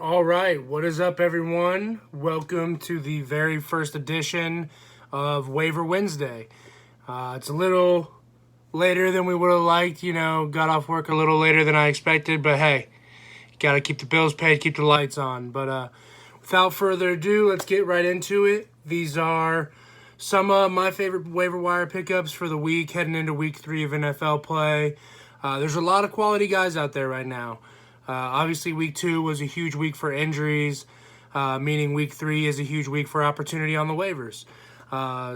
All right, what is up, everyone? Welcome to the very first edition of Waiver Wednesday. It's a little later than we would have liked, got off work a little later than I expected, but hey, you got to keep the bills paid, keep the lights on. But without further ado, let's get right into it. These are some of my favorite waiver wire pickups for the week, heading into week 3 of NFL play. There's a lot of quality guys out there right now. Obviously, week 2 was a huge week for injuries, meaning week 3 is a huge week for opportunity on the waivers.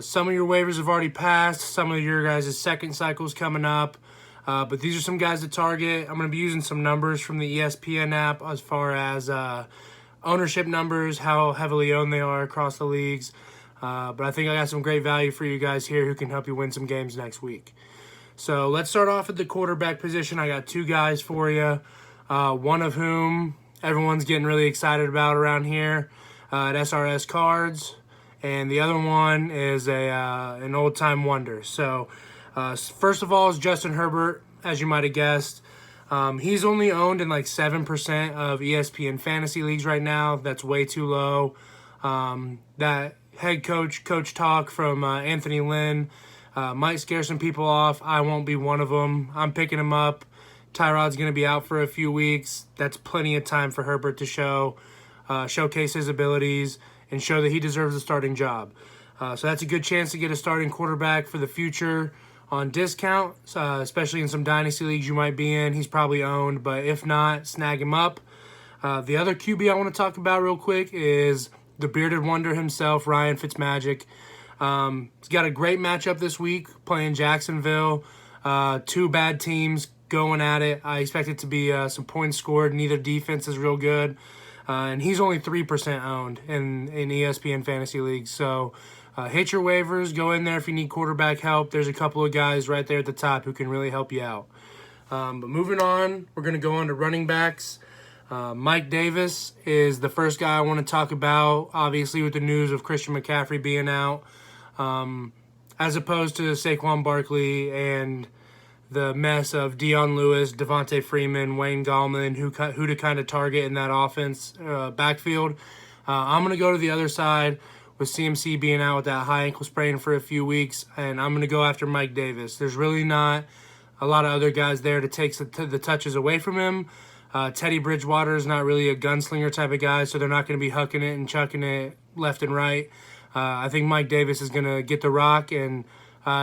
Some of your waivers have already passed. Some of your guys' second cycle's coming up. But these are some guys to target. I'm going to be using some numbers from the ESPN app as far as ownership numbers, how heavily owned they are across the leagues. But I think I got some great value for you guys here who can help you win some games next week. So let's start off at the quarterback position. I got 2 guys for you. One of whom everyone's getting really excited about around here at SRS Cards, and the other one is an old-time wonder. So first of all is Justin Herbert, as you might have guessed. He's only owned in like 7% of ESPN fantasy leagues right now. That's way too low. That head coach talk from Anthony Lynn might scare some people off. I won't be one of them. I'm picking him up. Tyrod's going to be out for a few weeks. That's plenty of time for Herbert to showcase his abilities and show that he deserves a starting job. So that's a good chance to get a starting quarterback for the future on discount, especially in some dynasty leagues you might be in. He's probably owned, but if not, snag him up. The other QB I want to talk about real quick is the bearded wonder himself, Ryan Fitzmagic. He's got a great matchup this week playing Jacksonville. 2 bad teams going at it. I expect it to be some points scored. Neither defense is real good. And he's only 3% owned in ESPN Fantasy League. So hit your waivers. Go in there if you need quarterback help. There's a couple of guys right there at the top who can really help you out. But moving on, we're going to go on to running backs. Mike Davis is the first guy I want to talk about, obviously with the news of Christian McCaffrey being out, as opposed to Saquon Barkley and the mess of Dion Lewis, Devontae Freeman, Wayne Gallman, who to kind of target in that offense backfield. I'm going to go to the other side with CMC being out with that high ankle sprain for a few weeks, and I'm going to go after Mike Davis. There's really not a lot of other guys there to take the touches away from him. Teddy Bridgewater is not really a gunslinger type of guy, so they're not going to be hucking it and chucking it left and right. I think Mike Davis is going to get the rock, and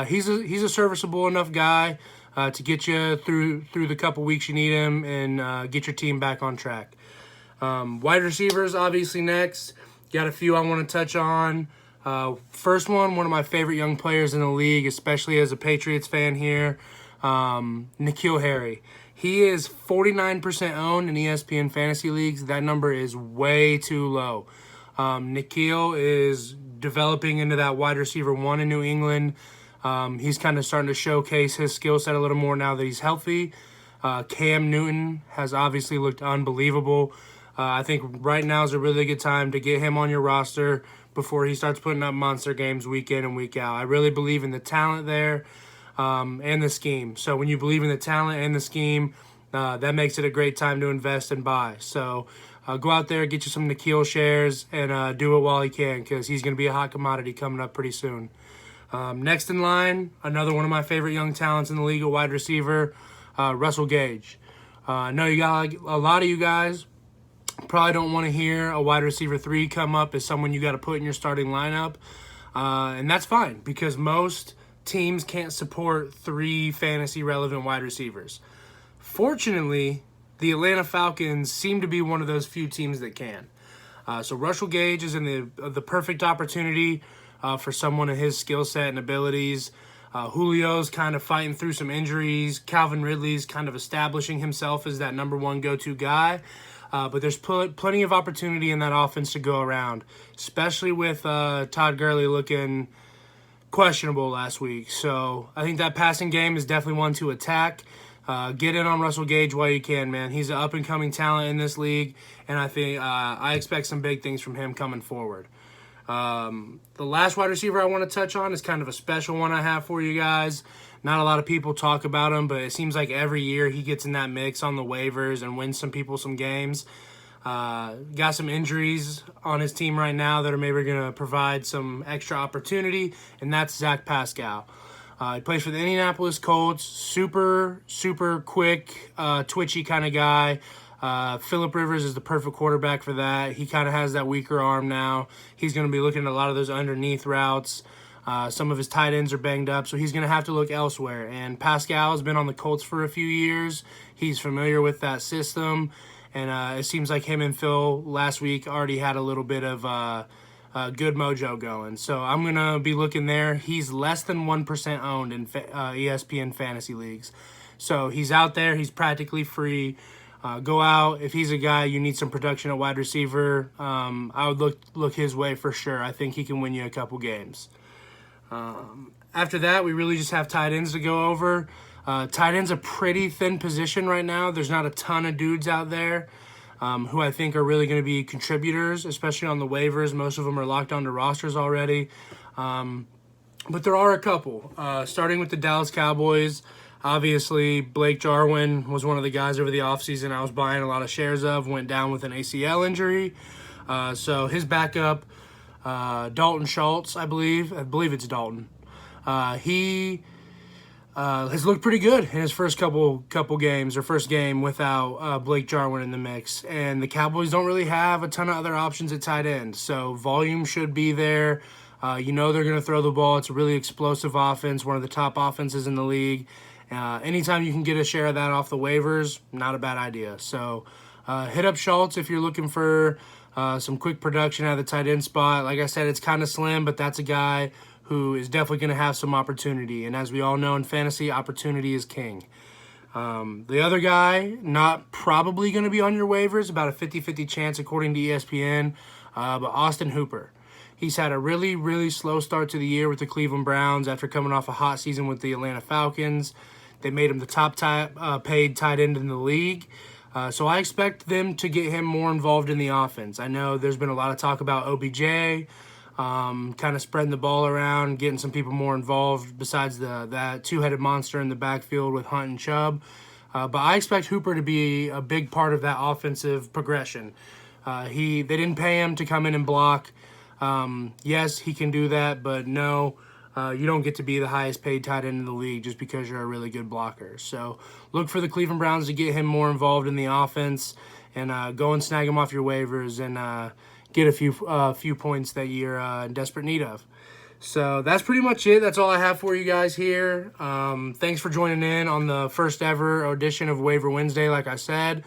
he's a serviceable enough guy to get you through the couple weeks you need him and get your team back on track. Wide receivers, obviously, next. Got a few I want to touch on. First one of my favorite young players in the league, especially as a Patriots fan here, N'Keal Harry. He is 49% owned in ESPN fantasy leagues. That number is way too low. N'Keal is developing into that wide receiver 1 in New England. He's kind of starting to showcase his skill set a little more now that he's healthy. Cam Newton has obviously looked unbelievable. I think right now is a really good time to get him on your roster before he starts putting up monster games week in and week out. I really believe in the talent there and the scheme. So when you believe in the talent and the scheme, that makes it a great time to invest and buy. So go out there, get you some N'Keal shares, and do it while he can, because he's going to be a hot commodity coming up pretty soon. Next in line, another one of my favorite young talents in the league, a wide receiver, Russell Gage. I know you got a lot of you guys probably don't want to hear a wide receiver 3 come up as someone you got to put in your starting lineup, and that's fine because most teams can't support 3 fantasy relevant wide receivers. Fortunately, the Atlanta Falcons seem to be one of those few teams that can. So Russell Gage is in the perfect opportunity for someone of his skill set and abilities. Julio's kind of fighting through some injuries. Calvin Ridley's kind of establishing himself as that number 1 go-to guy. But there's plenty of opportunity in that offense to go around, especially with Todd Gurley looking questionable last week. So I think that passing game is definitely one to attack. Get in on Russell Gage while you can, man. He's an up-and-coming talent in this league, and I think I expect some big things from him coming forward. The last wide receiver I want to touch on is kind of a special one I have for you guys. Not a lot of people talk about him, but it seems like every year he gets in that mix on the waivers and wins some people some games. Got some injuries on his team right now that are maybe going to provide some extra opportunity, and that's Zach Pascal. He plays for the Indianapolis Colts. Super quick, twitchy kind of guy. Phillip Rivers is the perfect quarterback for that. He kind of has that weaker arm now. He's going to be looking at a lot of those underneath routes. Some of his tight ends are banged up, so he's going to have to look elsewhere. And Pascal has been on the Colts for a few years. He's familiar with that system. And it seems like him and Phil last week already had a little bit of good mojo going. So I'm going to be looking there. He's less than 1% owned in ESPN fantasy leagues. So he's out there. He's practically free. Go out. If he's a guy you need some production at wide receiver, I would look his way for sure. I think he can win you a couple games. After that, we really just have tight ends to go over. Tight end's a pretty thin position right now. There's not a ton of dudes out there who I think are really going to be contributors, especially on the waivers. Most of them are locked onto rosters already. But there are a couple. Starting with the Dallas Cowboys, obviously Blake Jarwin was one of the guys over the offseason I was buying a lot of shares of, went down with an ACL injury. So his backup, Dalton Schultz, I believe it's Dalton. He has looked pretty good in his first couple games, or first game without Blake Jarwin in the mix. And the Cowboys don't really have a ton of other options at tight end, so volume should be there. They're going to throw the ball. It's a really explosive offense, one of the top offenses in the league. Anytime you can get a share of that off the waivers, not a bad idea. So hit up Schultz if you're looking for some quick production out of the tight end spot. Like I said, it's kind of slim, but that's a guy who is definitely going to have some opportunity. And as we all know in fantasy, opportunity is king. The other guy, not probably going to be on your waivers, about a 50-50 chance according to ESPN, but Austin Hooper. He's had a really slow start to the year with the Cleveland Browns after coming off a hot season with the Atlanta Falcons. They made him the top paid tight end in the league. So I expect them to get him more involved in the offense. I know there's been a lot of talk about OBJ, kind of spreading the ball around, getting some people more involved besides that two-headed monster in the backfield with Hunt and Chubb. But I expect Hooper to be a big part of that offensive progression. They didn't pay him to come in and block. Yes, he can do that, but no, you don't get to be the highest paid tight end in the league just because you're a really good blocker. So look for the Cleveland Browns to get him more involved in the offense, and go and snag him off your waivers and get a few points that you're in desperate need of. So that's pretty much it. That's all I have for you guys here. Thanks for joining in on the first ever edition of Waiver Wednesday. Like I said,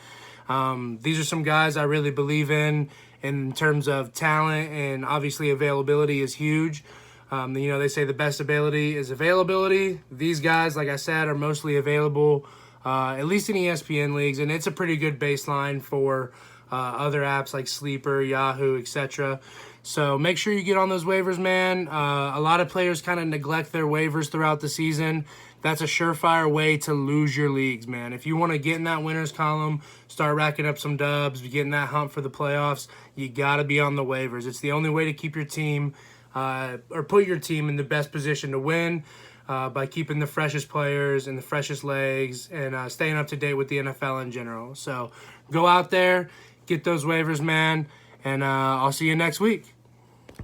these are some guys I really believe in terms of talent, and obviously availability is huge. They say the best ability is availability. These guys, like I said, are mostly available, at least in ESPN leagues, and it's a pretty good baseline for other apps like Sleeper, Yahoo, etc. So make sure you get on those waivers, man. A lot of players kind of neglect their waivers throughout the season. That's a surefire way to lose your leagues, man. If you want to get in that winners column, start racking up some dubs, get in that hunt for the playoffs, you got to be on the waivers. It's the only way to keep your team or put your team in the best position to win by keeping the freshest players and the freshest legs and staying up to date with the NFL in general. So go out there, get those waivers, man, and I'll see you next week.